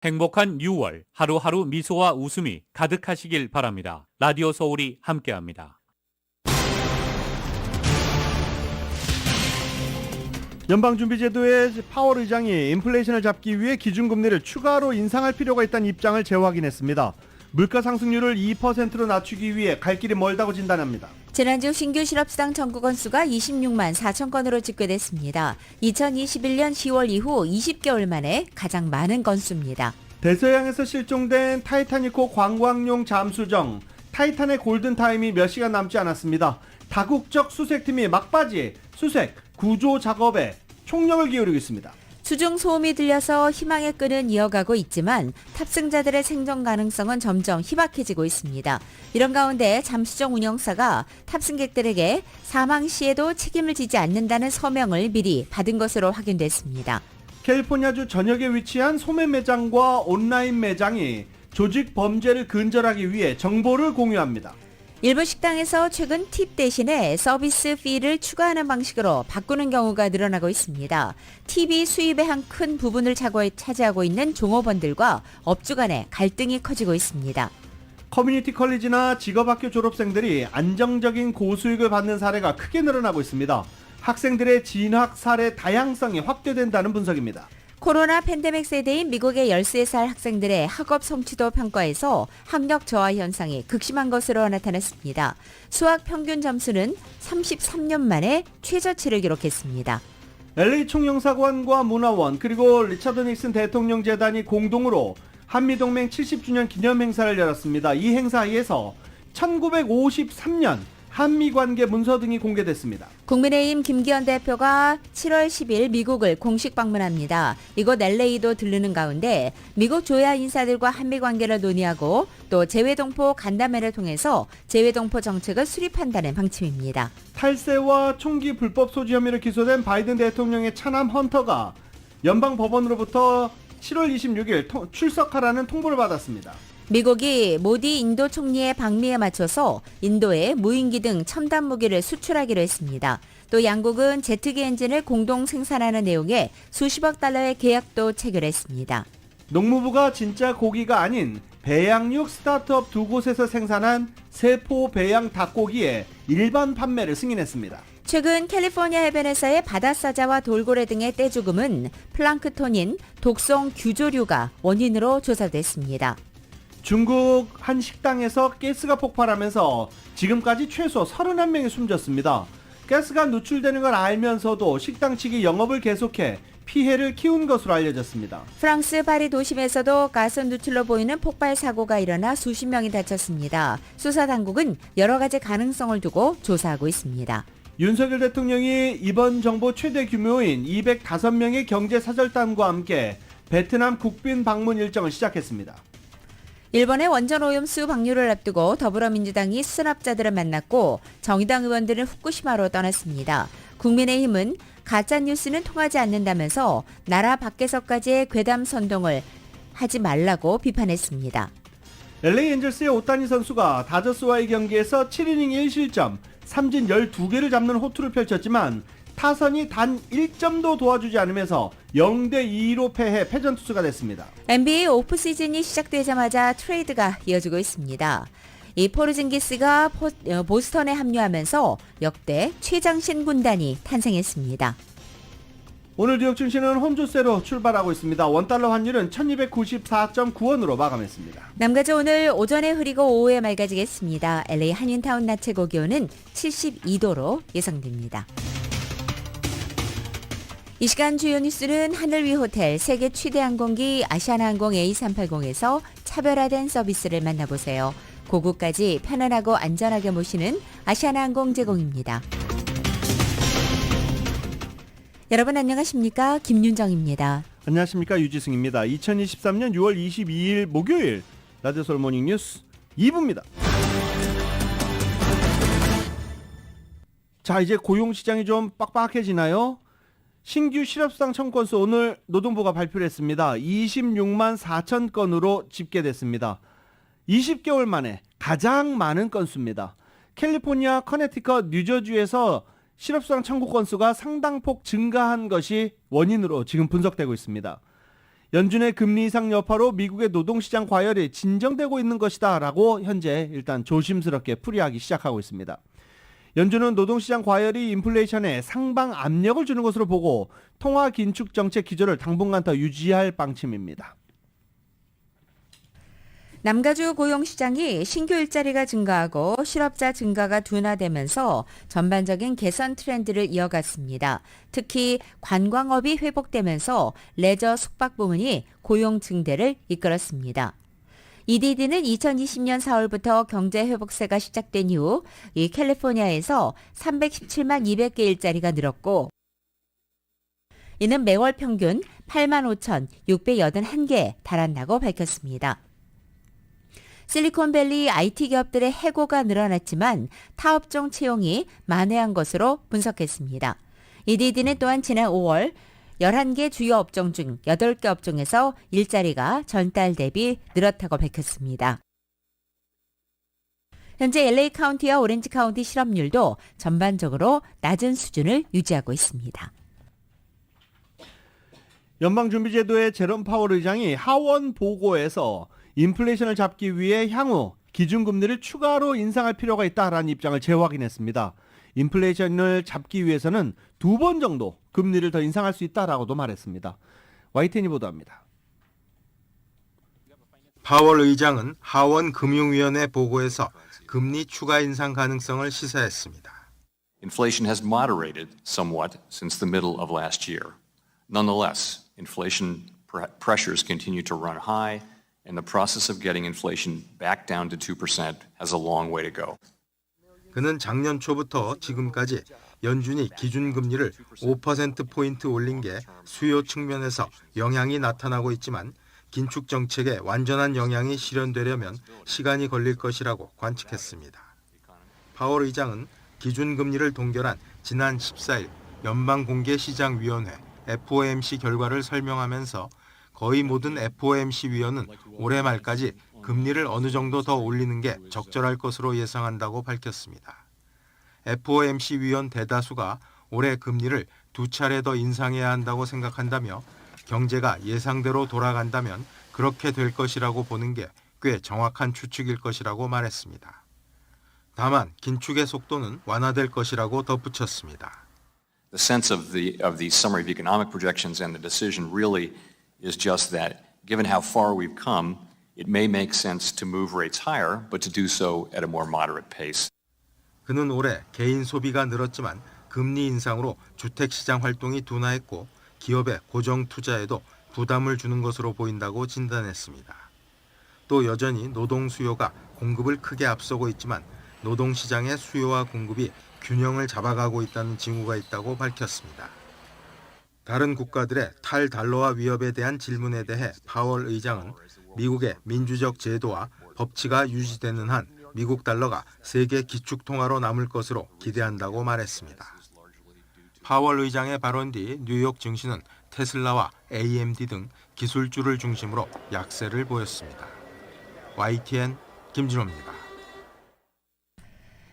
행복한 6월, 하루하루 미소와 웃음이 가득하시길 바랍니다. 라디오 서울이 함께합니다. 연방준비제도의 파월 의장이 인플레이션을 잡기 위해 기준금리를 추가로 인상할 필요가 있다는 입장을 재확인했습니다. 물가 상승률을 2%로 낮추기 위해 갈 길이 멀다고 진단합니다. 지난주 신규 실업수당 청구 건수가 26만 4천 건으로 집계됐습니다. 2021년 10월 이후 20개월 만에 가장 많은 건수입니다. 대서양에서 실종된 타이타닉호 관광용 잠수정 타이탄의 골든타임이 몇 시간 남지 않았습니다. 다국적 수색팀이 막바지 수색, 구조 작업에 총력을 기울이고 있습니다. 수중 소음이 들려서 희망의 끈은 이어가고 있지만 탑승자들의 생존 가능성은 점점 희박해지고 있습니다. 이런 가운데 잠수정 운영사가 탑승객들에게 사망 시에도 책임을 지지 않는다는 서명을 미리 받은 것으로 확인됐습니다. 캘리포니아주 전역에 위치한 소매 매장과 온라인 매장이 조직 범죄를 근절하기 위해 정보를 공유합니다. 일부 식당에서 최근 팁 대신에 서비스 피를 추가하는 방식으로 바꾸는 경우가 늘어나고 있습니다. 팁이 수입의 한 큰 부분을 차지하고 있는 종업원들과 업주 간의 갈등이 커지고 있습니다. 커뮤니티 컬리지나 직업학교 졸업생들이 안정적인 고수익을 받는 사례가 크게 늘어나고 있습니다. 학생들의 진학 사례 다양성이 확대된다는 분석입니다. 코로나 팬데믹 세대인 미국의 13살 학생들의 학업 성취도 평가에서 학력 저하 현상이 극심한 것으로 나타났습니다. 수학 평균 점수는 33년 만에 최저치를 기록했습니다. LA 총영사관과 문화원 그리고 리처드 닉슨 대통령 재단이 공동으로 한미동맹 70주년 기념 행사를 열었습니다. 이 행사에서 1953년 한미관계 문서 등이 공개됐습니다. 국민의힘 김기현 대표가 7월 10일 미국을 공식 방문합니다. 이곳 LA도 들르는 가운데 미국 조야 인사들과 한미관계를 논의하고 또 재외동포 간담회를 통해서 재외동포 정책을 수립한다는 방침입니다. 탈세와 총기 불법 소지 혐의로 기소된 바이든 대통령의 차남 헌터가 연방법원으로부터 7월 26일 출석하라는 통보를 받았습니다. 미국이 모디 인도 총리의 방미에 맞춰서 인도에 무인기 등 첨단 무기를 수출하기로 했습니다. 또 양국은 제트기 엔진을 공동 생산하는 내용의 수십억 달러의 계약도 체결했습니다. 농무부가 진짜 고기가 아닌 배양육 스타트업 두 곳에서 생산한 세포 배양 닭고기의 일반 판매를 승인했습니다. 최근 캘리포니아 해변에서의 바다사자와 돌고래 등의 떼죽음은 플랑크톤인 독성 규조류가 원인으로 조사됐습니다. 중국 한 식당에서 가스가 폭발하면서 지금까지 최소 31명이 숨졌습니다. 가스가 누출되는 걸 알면서도 식당 측이 영업을 계속해 피해를 키운 것으로 알려졌습니다. 프랑스 파리 도심에서도 가스 누출로 보이는 폭발 사고가 일어나 수십 명이 다쳤습니다. 수사 당국은 여러 가지 가능성을 두고 조사하고 있습니다. 윤석열 대통령이 이번 정부 최대 규모인 205명의 경제사절단과 함께 베트남 국빈 방문 일정을 시작했습니다. 일본의 원전 오염수 방류를 앞두고 더불어민주당이 수납자들을 만났고 정의당 의원들은 후쿠시마로 떠났습니다. 국민의힘은 가짜뉴스는 통하지 않는다면서 나라 밖에서까지의 괴담 선동을 하지 말라고 비판했습니다. LA 엔젤스의 오타니 선수가 다저스와의 경기에서 7이닝 1실점, 삼진 12개를 잡는 호투를 펼쳤지만 타선이 단 1점도 도와주지 않으면서 0대2로 패전 투수가 됐습니다. NBA 오프시즌이 시작되자마자 트레이드가 이어지고 있습니다. 이 포르징기스가 보스턴에 합류하면서 역대 최장신 군단이 탄생했습니다. 오늘 뉴욕 증시는 혼조세로 출발하고 있습니다. 원달러 환율은 1294.9원으로 마감했습니다. 남가주 오늘 오전에 흐리고 오후에 맑아지겠습니다. LA 한인타운 낮 최고 기온은 72도로 예상됩니다. 이 시간 주요 뉴스는 하늘위 호텔, 세계 최대 항공기 아시아나항공 A380에서 차별화된 서비스를 만나보세요. 고국까지 편안하고 안전하게 모시는 아시아나항공 제공입니다. 여러분 안녕하십니까? 김윤정입니다. 안녕하십니까? 유지승입니다. 2023년 6월 22일 목요일 라디오 서울 모닝 뉴스 2부입니다. 자, 이제 고용시장이 좀 빡빡해지나요? 신규 실업수당 청구 건수 오늘 노동부가 발표를 했습니다. 26만 4천 건으로 집계됐습니다. 20개월 만에 가장 많은 건수입니다. 캘리포니아, 커네티컷, 뉴저지에서 실업수당 청구 건수가 상당폭 증가한 것이 원인으로 지금 분석되고 있습니다. 연준의 금리 인상 여파로 미국의 노동시장 과열이 진정되고 있는 것이다 라고 현재 일단 조심스럽게 풀이하기 시작하고 있습니다. 연준은 노동시장 과열이 인플레이션에 상방 압력을 주는 것으로 보고 통화 긴축 정책 기조를 당분간 더 유지할 방침입니다. 남가주 고용시장이 신규 일자리가 증가하고 실업자 증가가 둔화되면서 전반적인 개선 트렌드를 이어갔습니다. 특히 관광업이 회복되면서 레저 숙박 부문이 고용 증대를 이끌었습니다. EDD는 2020년 4월부터 경제 회복세가 시작된 이후 이 캘리포니아에서 317만 200개 일자리가 늘었고 이는 매월 평균 8만 5,681개에 달한다고 밝혔습니다. 실리콘밸리 IT 기업들의 해고가 늘어났지만 타업종 채용이 만회한 것으로 분석했습니다. EDD는 또한 지난 5월 11개 주요 업종 중 8개 업종에서 일자리가 전달 대비 늘었다고 밝혔습니다. 현재 LA 카운티와 오렌지 카운티 실업률도 전반적으로 낮은 수준을 유지하고 있습니다. 연방준비제도의 제롬 파월 의장이 하원 보고에서 인플레이션을 잡기 위해 향후 기준금리를 추가로 인상할 필요가 있다라는 입장을 재확인했습니다. 인플레이션을 잡기 위해서는 2번 정도 금리를 더 인상할 수 있다라고도 말했습니다. YTN이 보도합니다. 파월 의장은 하원 금융위원회 보고에서 금리 추가 인상 가능성을 시사했습니다. Inflation has moderated somewhat since the middle of last year. Nonetheless, inflation pressures continue to run high, and the process of getting inflation back down to 2% has a long way to go. 그는 작년 초부터 지금까지 연준이 기준금리를 5%포인트 올린 게 수요 측면에서 영향이 나타나고 있지만 긴축 정책에 완전한 영향이 실현되려면 시간이 걸릴 것이라고 관측했습니다. 파월 의장은 기준금리를 동결한 지난 14일 연방공개시장위원회 FOMC 결과를 설명하면서 거의 모든 FOMC 위원은 올해 말까지 금리를 어느 정도 더 올리는 게 적절할 것으로 예상한다고 밝혔습니다. FOMC 위원 대다수가 올해 금리를 2차례 더 인상해야 한다고 생각한다며 경제가 예상대로 돌아간다면 그렇게 될 것이라고 보는 게 꽤 정확한 추측일 것이라고 말했습니다. 다만 긴축의 속도는 완화될 것이라고 덧붙였습니다. The sense of these summary of economic projections and the decision really is just that, given how far we've come, it may make sense to move rates higher, but to do so at a more moderate pace. 그는 올해 개인 소비가 늘었지만 금리 인상으로 주택시장 활동이 둔화했고 기업의 고정 투자에도 부담을 주는 것으로 보인다고 진단했습니다. 또 여전히 노동 수요가 공급을 크게 앞서고 있지만 노동시장의 수요와 공급이 균형을 잡아가고 있다는 징후가 있다고 밝혔습니다. 다른 국가들의 탈달러화 위협에 대한 질문에 대해 파월 의장은 미국의 민주적 제도와 법치가 유지되는 한 미국 달러가 세계 기축통화로 남을 것으로 기대한다고 말했습니다. 파월 의장의 발언 뒤 뉴욕 증시는 테슬라와 AMD 등 기술주를 중심으로 약세를 보였습니다. YTN 김진호입니다.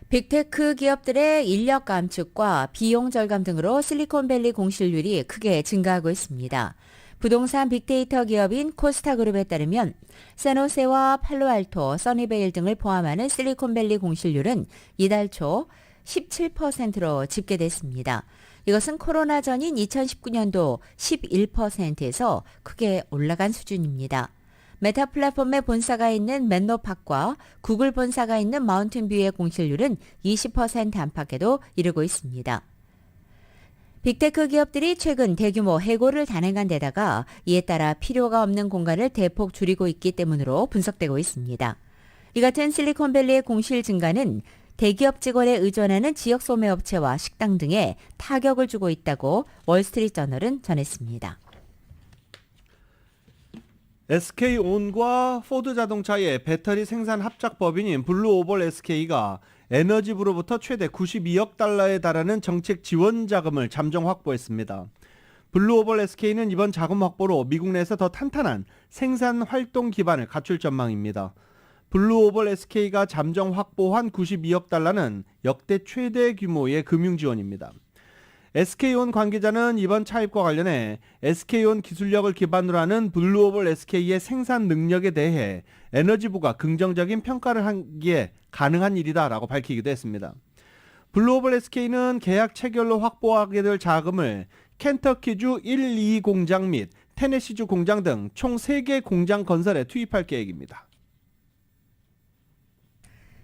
빅테크 기업들의 인력 감축과 비용 절감 등으로 실리콘밸리 공실률이 크게 증가하고 있습니다. 부동산 빅데이터 기업인 코스타그룹에 따르면 샌호세와 팔로알토, 써니베일 등을 포함하는 실리콘밸리 공실률은 이달 초 17%로 집계됐습니다. 이것은 코로나 전인 2019년도 11%에서 크게 올라간 수준입니다. 메타 플랫폼의 본사가 있는 맨로팍과 구글 본사가 있는 마운틴뷰의 공실률은 20% 안팎에도 이르고 있습니다. 빅테크 기업들이 최근 대규모 해고를 단행한 데다가 이에 따라 필요가 없는 공간을 대폭 줄이고 있기 때문으로 분석되고 있습니다. 이 같은 실리콘밸리의 공실 증가는 대기업 직원에 의존하는 지역 소매업체와 식당 등에 타격을 주고 있다고 월스트리트저널은 전했습니다. SK온과 포드 자동차의 배터리 생산 합작 법인인 블루오벌 SK가 에너지부로부터 최대 92억 달러에 달하는 정책 지원 자금을 잠정 확보했습니다. 블루오벌 SK는 이번 자금 확보로 미국 내에서 더 탄탄한 생산 활동 기반을 갖출 전망입니다. 블루오벌 SK가 잠정 확보한 92억 달러는 역대 최대 규모의 금융 지원입니다. SK온 관계자는 이번 차입과 관련해 SK온 기술력을 기반으로 하는 블루오벌 SK의 생산 능력에 대해 에너지부가 긍정적인 평가를 하기에 가능한 일이다라고 밝히기도 했습니다. 블루오벌 SK는 계약 체결로 확보하게 될 자금을 켄터키주 1, 2 공장 및 테네시주 공장 등 총 3개 공장 건설에 투입할 계획입니다.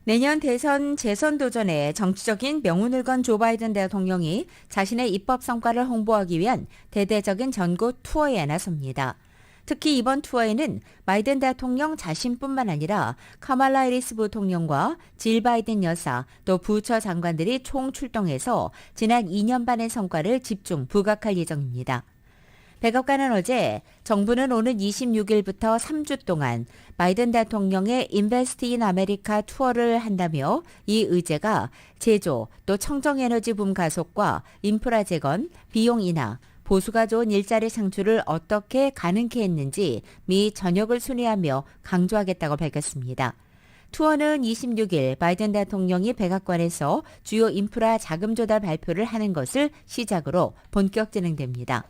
내년 대선 재선 도전에 정치적인 명운을 건 조 바이든 대통령이 자신의 입법 성과를 홍보하기 위한 대대적인 전국 투어에 나섭니다. 특히 이번 투어에는 바이든 대통령 자신뿐만 아니라 카말라 해리스 부통령과 질 바이든 여사 또 부처 장관들이 총 출동해서 지난 2년 반의 성과를 집중 부각할 예정입니다. 백악관은 어제 정부는 오는 26일부터 3주 동안 바이든 대통령의 인베스트 인 아메리카 투어를 한다며 이 의제가 제조 또 청정에너지 붐 가속과 인프라 재건, 비용 인하, 보수가 좋은 일자리 창출을 어떻게 가능케 했는지 미 전역을 순회하며 강조하겠다고 밝혔습니다. 투어는 26일 바이든 대통령이 백악관에서 주요 인프라 자금 조달 발표를 하는 것을 시작으로 본격 진행됩니다.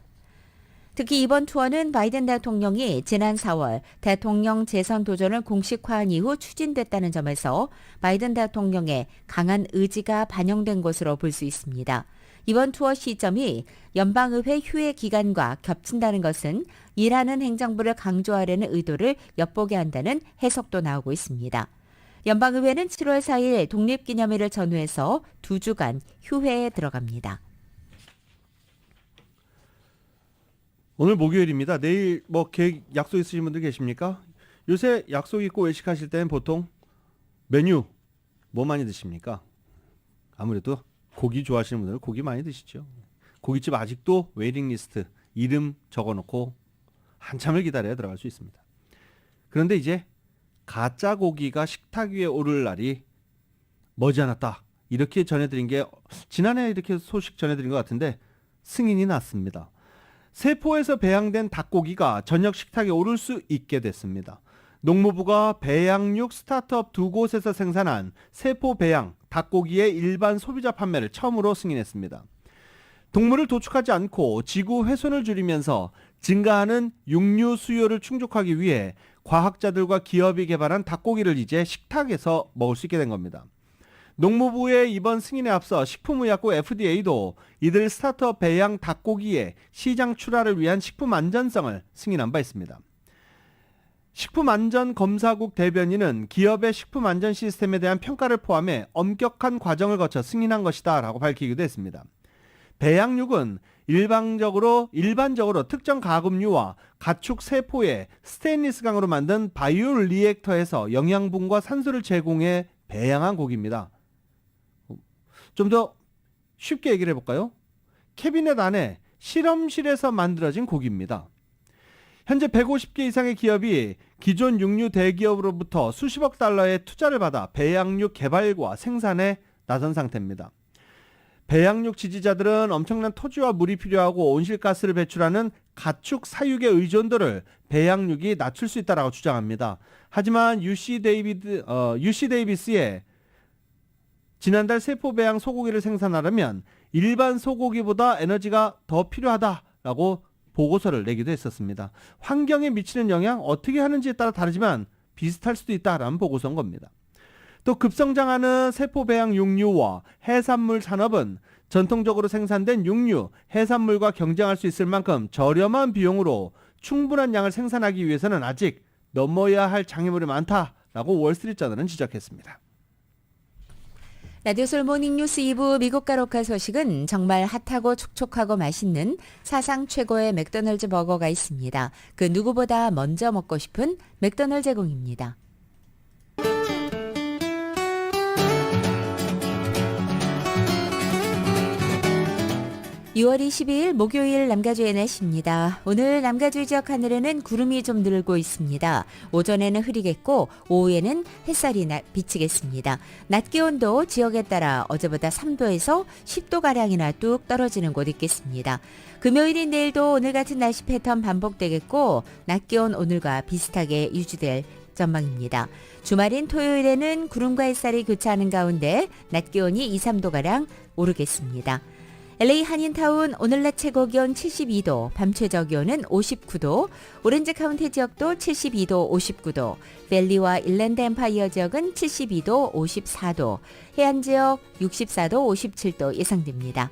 특히 이번 투어는 바이든 대통령이 지난 4월 대통령 재선 도전을 공식화한 이후 추진됐다는 점에서 바이든 대통령의 강한 의지가 반영된 것으로 볼 수 있습니다. 이번 투어 시점이 연방의회 휴회 기간과 겹친다는 것은 일하는 행정부를 강조하려는 의도를 엿보게 한다는 해석도 나오고 있습니다. 연방의회는 7월 4일 독립기념일을 전후해서 2주간 휴회에 들어갑니다. 오늘 목요일입니다. 내일 뭐 계획 약속 있으신 분들 계십니까? 요새 약속 있고 외식하실 때는 보통 메뉴 뭐 많이 드십니까? 아무래도 고기 좋아하시는 분들은 고기 많이 드시죠. 고깃집 아직도 웨이팅 리스트 이름 적어놓고 한참을 기다려야 들어갈 수 있습니다. 그런데 이제 가짜 고기가 식탁 위에 오를 날이 머지않았다. 이렇게 전해드린 게 지난해 이렇게 소식 전해드린 것 같은데 승인이 났습니다. 세포에서 배양된 닭고기가 저녁 식탁에 오를 수 있게 됐습니다. 농무부가 배양육 스타트업 2곳에서 생산한 세포 배양 닭고기의 일반 소비자 판매를 처음으로 승인했습니다. 동물을 도축하지 않고 지구 훼손을 줄이면서 증가하는 육류 수요를 충족하기 위해 과학자들과 기업이 개발한 닭고기를 이제 식탁에서 먹을 수 있게 된 겁니다. 농무부의 이번 승인에 앞서 식품의약국 FDA도 이들 스타트업 배양 닭고기의 시장 출하를 위한 식품 안전성을 승인한 바 있습니다. 식품안전검사국 대변인은 기업의 식품안전 시스템에 대한 평가를 포함해 엄격한 과정을 거쳐 승인한 것이다 라고 밝히기도 했습니다. 배양육은 일반적으로 특정 가금류와 가축 세포에 스테인리스강으로 만든 바이오 리액터에서 영양분과 산소를 제공해 배양한 고기입니다. 좀 더 쉽게 얘기를 해볼까요? 캐비넷 안에 실험실에서 만들어진 고기입니다. 현재 150개 이상의 기업이 기존 육류 대기업으로부터 수십억 달러의 투자를 받아 배양육 개발과 생산에 나선 상태입니다. 배양육 지지자들은 엄청난 토지와 물이 필요하고 온실가스를 배출하는 가축 사육의 의존도를 배양육이 낮출 수 있다고 주장합니다. 하지만 UC 데이비스의 지난달 세포 배양 소고기를 생산하려면 일반 소고기보다 에너지가 더 필요하다라고 보고서를 내기도 했었습니다. 환경에 미치는 영향 어떻게 하는지에 따라 다르지만 비슷할 수도 있다라는 보고서인 겁니다. 또 급성장하는 세포 배양 육류와 해산물 산업은 전통적으로 생산된 육류, 해산물과 경쟁할 수 있을 만큼 저렴한 비용으로 충분한 양을 생산하기 위해서는 아직 넘어야 할 장애물이 많다라고 월스트리트저널은 지적했습니다. 라디오솔 모닝뉴스 2부 미국과 로컬 소식은 정말 핫하고 촉촉하고 맛있는 사상 최고의 맥도날드 버거가 있습니다. 그 누구보다 먼저 먹고 싶은 맥도날드 제공입니다. 6월 22일 목요일 남가주의 날씨입니다. 오늘 남가주 지역 하늘에는 구름이 좀 늘고 있습니다. 오전에는 흐리겠고 오후에는 햇살이 비치겠습니다. 낮 기온도 지역에 따라 어제보다 3도에서 10도가량이나 뚝 떨어지는 곳 있겠습니다. 금요일인 내일도 오늘 같은 날씨 패턴 반복되겠고 낮 기온 오늘과 비슷하게 유지될 전망입니다. 주말인 토요일에는 구름과 햇살이 교차하는 가운데 낮 기온이 2, 3도가량 오르겠습니다. LA 한인타운 오늘 낮 최고 기온 72도, 밤 최저 기온은 59도, 오렌지 카운티 지역도 72도, 59도, 밸리와 일랜드 엠파이어 지역은 72도, 54도, 해안 지역 64도, 57도 예상됩니다.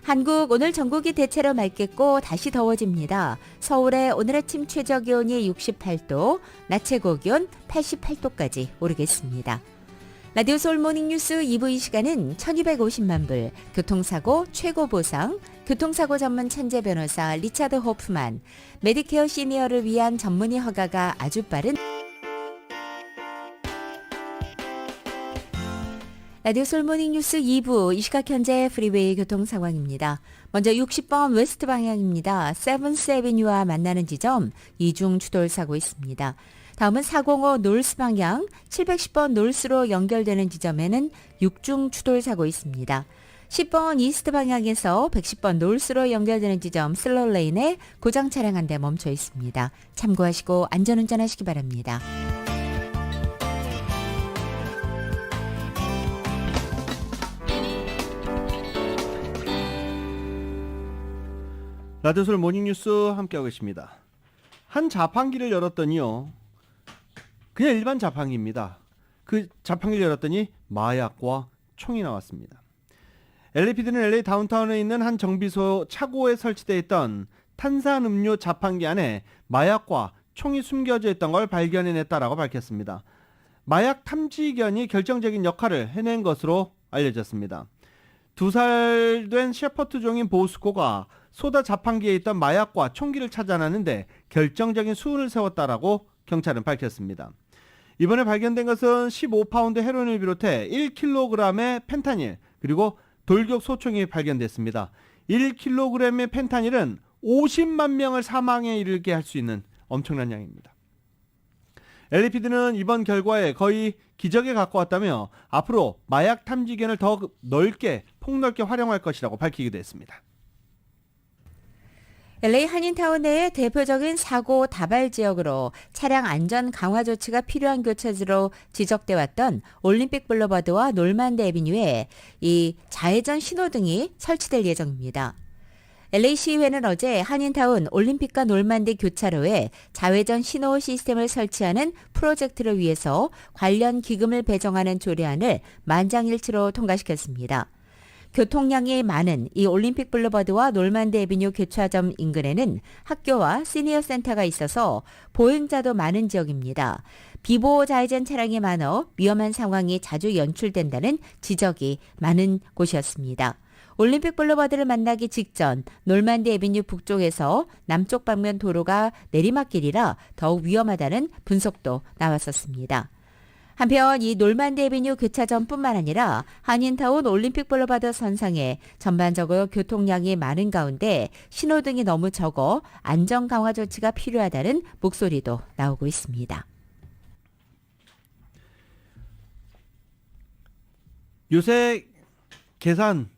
한국 오늘 전국이 대체로 맑겠고 다시 더워집니다. 서울의 오늘 아침 최저 기온이 68도, 낮 최고 기온 88도까지 오르겠습니다. 라디오 서울 모닝뉴스 2부 이 시간은 1250만 불, 교통사고 최고 보상, 교통사고 전문 천재 변호사 리차드 호프만, 메디케어 시니어를 위한 전문의 허가가 아주 빠른 라디오 서울 모닝뉴스 2부 이 시각 현재 프리웨이 교통 상황입니다. 먼저 60번 웨스트 방향입니다. 세븐스 애비뉴와 만나는 지점 이중 추돌 사고 있습니다. 다음은 405 놀스 방향 710번 놀스로 연결되는 지점에는 6중 추돌 사고 있습니다. 10번 이스트 방향에서 110번 놀스로 연결되는 지점 슬로우 레인에 고장 차량 한 대 멈춰 있습니다. 참고하시고 안전운전하시기 바랍니다. 라디오 서울 모닝뉴스 함께하고 계십니다. 한 자판기를 열었더니요. 그냥 일반 자판기입니다. 그 자판기를 열었더니 마약과 총이 나왔습니다. LAPD는 LA 다운타운에 있는 한 정비소 차고에 설치되어 있던 탄산음료 자판기 안에 마약과 총이 숨겨져 있던 걸 발견해냈다라고 밝혔습니다. 마약 탐지견이 결정적인 역할을 해낸 것으로 알려졌습니다. 2살 된 셰퍼드 종인 보스코가 소다 자판기에 있던 마약과 총기를 찾아내는데 결정적인 수훈을 세웠다라고 경찰은 밝혔습니다. 이번에 발견된 것은 15파운드 헤로인을 비롯해 1kg의 펜타닐 그리고 돌격 소총이 발견됐습니다. 1kg의 펜타닐은 50만 명을 사망에 이르게 할 수 있는 엄청난 양입니다. LAPD는 이번 결과에 거의 기적에 가까웠다며 앞으로 마약 탐지견을 더 넓게 폭넓게 활용할 것이라고 밝히기도 했습니다. LA 한인타운 내의 대표적인 사고 다발 지역으로 차량 안전 강화 조치가 필요한 교차지로 지적돼 왔던 올림픽 블루버드와 놀만드 애비뉴에 이 좌회전 신호등이 설치될 예정입니다. LA 시의회는 어제 한인타운 올림픽과 놀만드 교차로에 좌회전 신호 시스템을 설치하는 프로젝트를 위해서 관련 기금을 배정하는 조례안을 만장일치로 통과시켰습니다. 교통량이 많은 이 올림픽 블루버드와 놀만드 애비뉴 교차점 인근에는 학교와 시니어 센터가 있어서 보행자도 많은 지역입니다. 비보호 좌회전 차량이 많아 위험한 상황이 자주 연출된다는 지적이 많은 곳이었습니다. 올림픽 블루버드를 만나기 직전 놀만드 애비뉴 북쪽에서 남쪽 방면 도로가 내리막길이라 더욱 위험하다는 분석도 나왔었습니다. 한편 이 놀만드 애비뉴 교차점뿐만 아니라 한인타운 올림픽 블루버드 선상에 전반적으로 교통량이 많은 가운데 신호등이 너무 적어 안전 강화 조치가 필요하다는 목소리도 나오고 있습니다. 요새 계산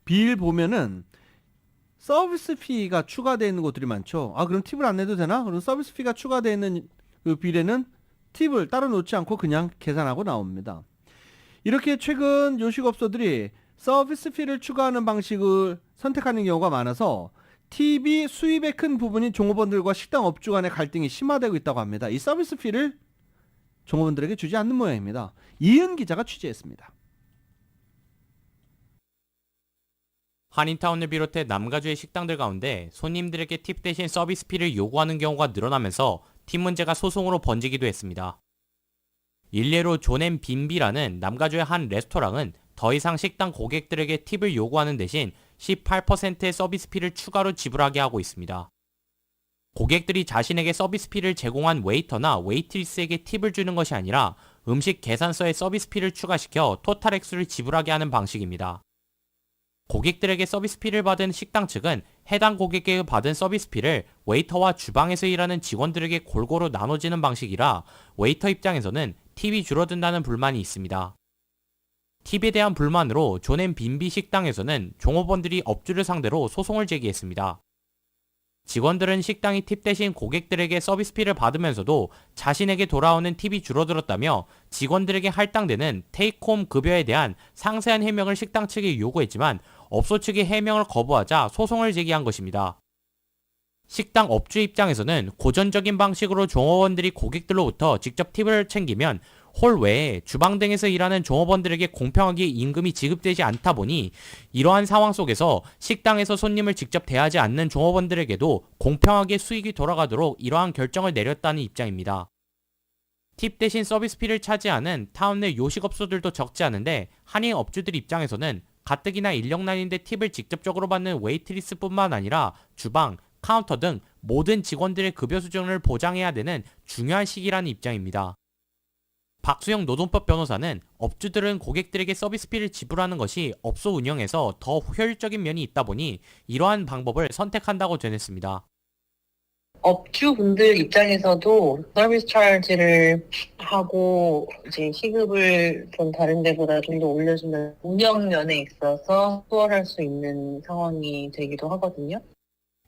비일 보면은 서비스 피가 추가되어 있는 곳들이 많죠. 아, 그럼 팁을 안 내도 되나? 그럼 서비스 피가 추가되어 있는 그 빌에는 팁을 따로 놓지 않고 그냥 계산하고 나옵니다. 이렇게 최근 요식업소들이 서비스 피를 추가하는 방식을 선택하는 경우가 많아서 팁이 수입의 큰 부분인 종업원들과 식당 업주 간의 갈등이 심화되고 있다고 합니다. 이 서비스 피를 종업원들에게 주지 않는 모양입니다. 이은 기자가 취재했습니다. 한인타운을 비롯해 남가주의 식당들 가운데 손님들에게 팁 대신 서비스 피를 요구하는 경우가 늘어나면서 팁 문제가 소송으로 번지기도 했습니다. 일례로 존 앤 빈비라는 남가주의 한 레스토랑은 더 이상 식당 고객들에게 팁을 요구하는 대신 18%의 서비스 피를 추가로 지불하게 하고 있습니다. 고객들이 자신에게 서비스 피를 제공한 웨이터나 웨이트리스에게 팁을 주는 것이 아니라 음식 계산서에 서비스 피를 추가시켜 토탈 액수를 지불하게 하는 방식입니다. 고객들에게 서비스 피를 받은 식당 측은 해당 고객에게 받은 서비스 피를 웨이터와 주방에서 일하는 직원들에게 골고루 나눠지는 방식이라 웨이터 입장에서는 팁이 줄어든다는 불만이 있습니다. 팁에 대한 불만으로 존 앤 빈비 식당에서는 종업원들이 업주를 상대로 소송을 제기했습니다. 직원들은 식당이 팁 대신 고객들에게 서비스 피를 받으면서도 자신에게 돌아오는 팁이 줄어들었다며 직원들에게 할당되는 테이크홈 급여에 대한 상세한 해명을 식당 측에 요구했지만 업소 측이 해명을 거부하자 소송을 제기한 것입니다. 식당 업주 입장에서는 고전적인 방식으로 종업원들이 고객들로부터 직접 팁을 챙기면 홀 외에 주방 등에서 일하는 종업원들에게 공평하게 임금이 지급되지 않다 보니 이러한 상황 속에서 식당에서 손님을 직접 대하지 않는 종업원들에게도 공평하게 수익이 돌아가도록 이러한 결정을 내렸다는 입장입니다. 팁 대신 서비스피를 차지하는 타운 내 요식업소들도 적지 않은데 한인 업주들 입장에서는 가뜩이나 인력난인데 팁을 직접적으로 받는 웨이트리스뿐만 아니라 주방, 카운터 등 모든 직원들의 급여 수준을 보장해야 되는 중요한 시기라는 입장입니다. 박수영 노동법 변호사는 업주들은 고객들에게 서비스피를 지불하는 것이 업소 운영에서 더 효율적인 면이 있다 보니 이러한 방법을 선택한다고 전했습니다. 업주분들 입장에서도 서비스 차지를 하고 이제 시급을 좀 다른 데보다 좀 더 올려주면 운영 면에 있어서 수월할 수 있는 상황이 되기도 하거든요.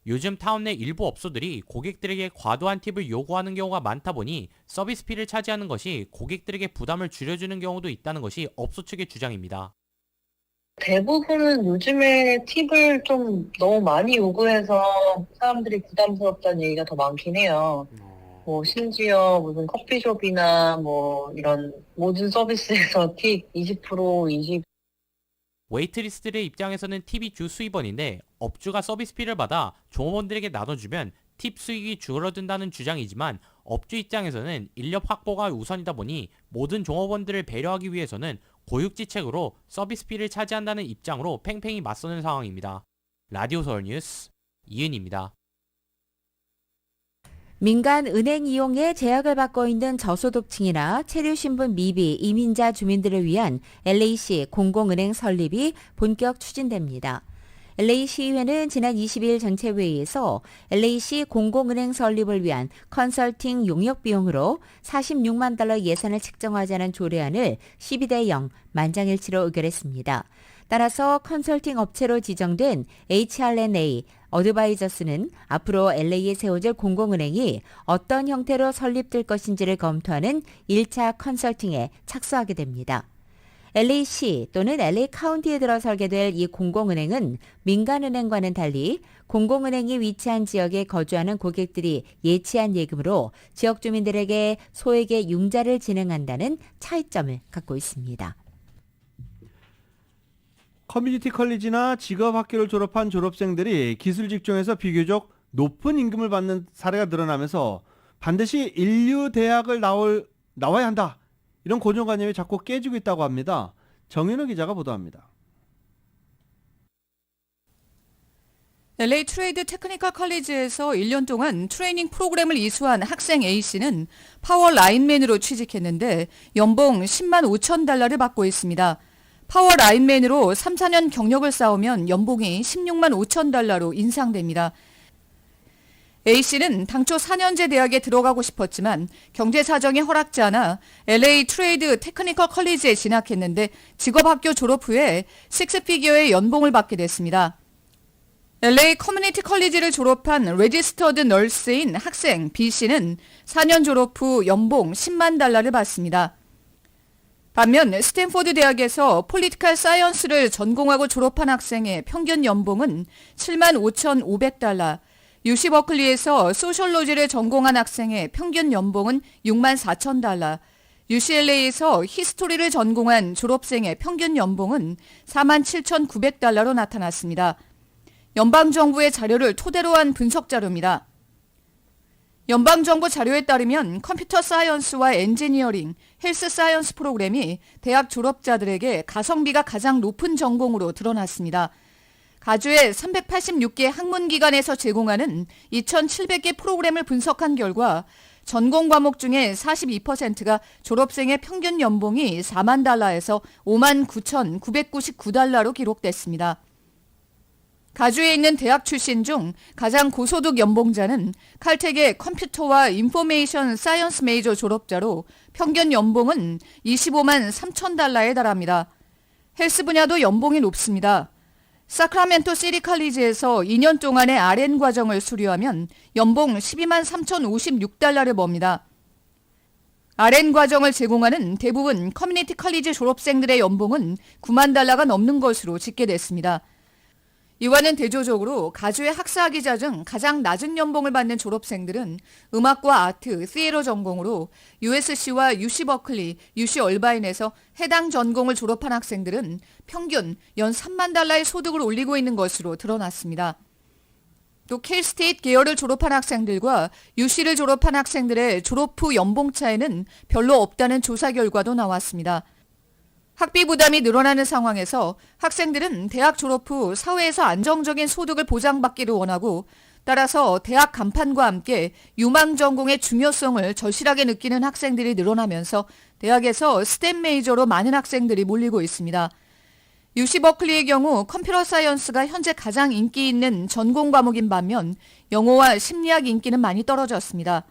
요즘 타운 내 일부 업소들이 고객들에게 과도한 팁을 요구하는 경우가 많다 보니 서비스피를 차지하는 것이 고객들에게 부담을 줄여주는 경우도 있다는 것이 업소 측의 주장입니다. 대부분은 요즘에 팁을 좀 너무 많이 요구해서 사람들이 부담스럽다는 얘기가 더 많긴 해요. 뭐 심지어 무슨 커피숍이나 뭐 이런 모든 서비스에서 팁 20%, 웨이트리스트들의 입장에서는 팁이 주 수입원인데 업주가 서비스피를 받아 종업원들에게 나눠주면 팁 수익이 줄어든다는 주장이지만 업주 입장에서는 인력 확보가 우선이다 보니 모든 종업원들을 배려하기 위해서는 고육지책으로 서비스피를 차지한다는 입장으로 팽팽히 맞서는 상황입니다. 라디오 서울 뉴스 이은입니다. 민간 은행 이용에 제약을 받고 있는 저소득층이나 체류신분 미비, 이민자 주민들을 위한 LAC 공공은행 설립이 본격 추진됩니다. LA시의회는 지난 20일 전체 회의에서 LAC 공공은행 설립을 위한 컨설팅 용역 비용으로 46만 달러 예산을 책정하자는 조례안을 12대 0 만장일치로 의결했습니다. 따라서 컨설팅 업체로 지정된 HRNA 어드바이저스는 앞으로 LA에 세워질 공공은행이 어떤 형태로 설립될 것인지를 검토하는 1차 컨설팅에 착수하게 됩니다. LA시 또는 LA 카운티에 들어 설계될 이 공공은행은 민간은행과는 달리 공공은행이 위치한 지역에 거주하는 고객들이 예치한 예금으로 지역 주민들에게 소액의 융자를 진행한다는 차이점을 갖고 있습니다. 커뮤니티 컬리지나 직업학교를 졸업한 졸업생들이 기술 직종에서 비교적 높은 임금을 받는 사례가 늘어나면서 반드시 인류 대학을 나와야 한다. 이런 고정관념이 자꾸 깨지고 있다고 합니다. 정윤호 기자가 보도합니다. LA 트레이드 테크니컬 컬리지에서 1년 동안 트레이닝 프로그램을 이수한 학생 A씨는 파워 라인맨으로 취직했는데 연봉 10만 5천 달러를 받고 있습니다. 파워 라인맨으로 3, 4년 경력을 쌓으면 연봉이 16만 5천 달러로 인상됩니다. A씨는 당초 4년제 대학에 들어가고 싶었지만 경제 사정이 허락지 않아 LA 트레이드 테크니컬 컬리지에 진학했는데 직업학교 졸업 후에 6피겨의 연봉을 받게 됐습니다. LA 커뮤니티 컬리지를 졸업한 레지스터드 널스인 학생 B씨는 4년 졸업 후 연봉 10만 달러를 받습니다. 반면 스탠포드 대학에서 폴리티컬 사이언스를 전공하고 졸업한 학생의 평균 연봉은 7만 5,500달러, UC 버클리에서 소셜로지를 전공한 학생의 평균 연봉은 6만 4천 달러, UCLA에서 히스토리를 전공한 졸업생의 평균 연봉은 4만 7,900달러로 나타났습니다. 연방정부의 자료를 토대로 한 분석 자료입니다. 연방정부 자료에 따르면 컴퓨터 사이언스와 엔지니어링, 헬스 사이언스 프로그램이 대학 졸업자들에게 가성비가 가장 높은 전공으로 드러났습니다. 가주의 386개 학문기관에서 제공하는 2,700개 프로그램을 분석한 결과 전공 과목 중에 42%가 졸업생의 평균 연봉이 4만 달러에서 5만 9,999달러로 기록됐습니다. 가주에 있는 대학 출신 중 가장 고소득 연봉자는 칼텍의 컴퓨터와 인포메이션 사이언스 메이저 졸업자로 평균 연봉은 25만 3천 달러에 달합니다. 헬스 분야도 연봉이 높습니다. 사크라멘토 시티 칼리지에서 2년 동안의 RN 과정을 수료하면 연봉 12만 3,056달러를 법니다. RN 과정을 제공하는 대부분 커뮤니티 칼리지 졸업생들의 연봉은 9만 달러가 넘는 것으로 집계됐습니다. 이와는 대조적으로 가주의 학사학위자 중 가장 낮은 연봉을 받는 졸업생들은 음악과 아트, 시에러 전공으로 USC와 UC 버클리, UC 얼바인에서 해당 전공을 졸업한 학생들은 평균 연 3만 달러의 소득을 올리고 있는 것으로 드러났습니다. 또 K-스테이트 계열을 졸업한 학생들과 UC를 졸업한 학생들의 졸업 후 연봉 차이는 별로 없다는 조사 결과도 나왔습니다. 학비 부담이 늘어나는 상황에서 학생들은 대학 졸업 후 사회에서 안정적인 소득을 보장받기를 원하고 따라서 대학 간판과 함께 유망 전공의 중요성을 절실하게 느끼는 학생들이 늘어나면서 대학에서 스템 메이저로 많은 학생들이 몰리고 있습니다. UC 버클리의 경우 컴퓨터 사이언스가 현재 가장 인기 있는 전공 과목인 반면 영어와 심리학 인기는 많이 떨어졌습니다.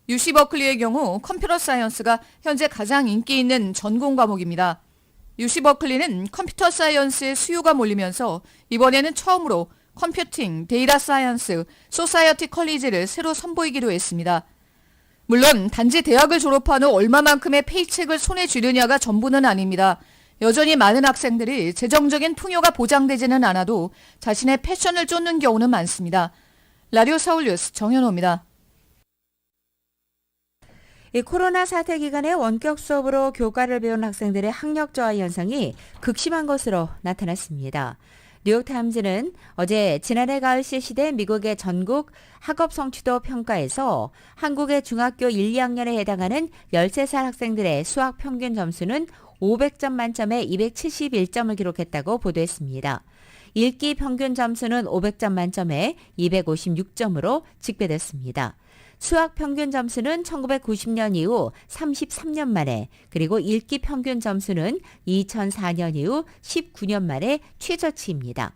UC 버클리의 경우 컴퓨터 사이언스가 현재 가장 인기 있는 전공 과목입니다. UC 버클리는 컴퓨터 사이언스의 수요가 몰리면서 이번에는 처음으로 컴퓨팅, 데이터 사이언스, 소사이어티 컬리지를 새로 선보이기로 했습니다. 물론 단지 대학을 졸업한 후 얼마만큼의 페이첵을 손에 쥐느냐가 전부는 아닙니다. 여전히 많은 학생들이 재정적인 풍요가 보장되지는 않아도 자신의 패션을 쫓는 경우는 많습니다. 라디오 서울 뉴스 정현호입니다. 이 코로나 사태 기간에 원격 수업으로 교과를 배운 학생들의 학력 저하 현상이 극심한 것으로 나타났습니다. 뉴욕타임즈는 어제 지난해 가을 실시된 미국의 전국 학업 성취도 평가에서 한국의 중학교 1, 2학년에 해당하는 13살 학생들의 수학 평균 점수는 500점 만점에 271점을 기록했다고 보도했습니다. 읽기 평균 점수는 500점 만점에 256점으로 집계됐습니다. 수학 평균 점수는 1990년 이후 33년 만에, 그리고 읽기 평균 점수는 2004년 이후 19년 만에 최저치입니다.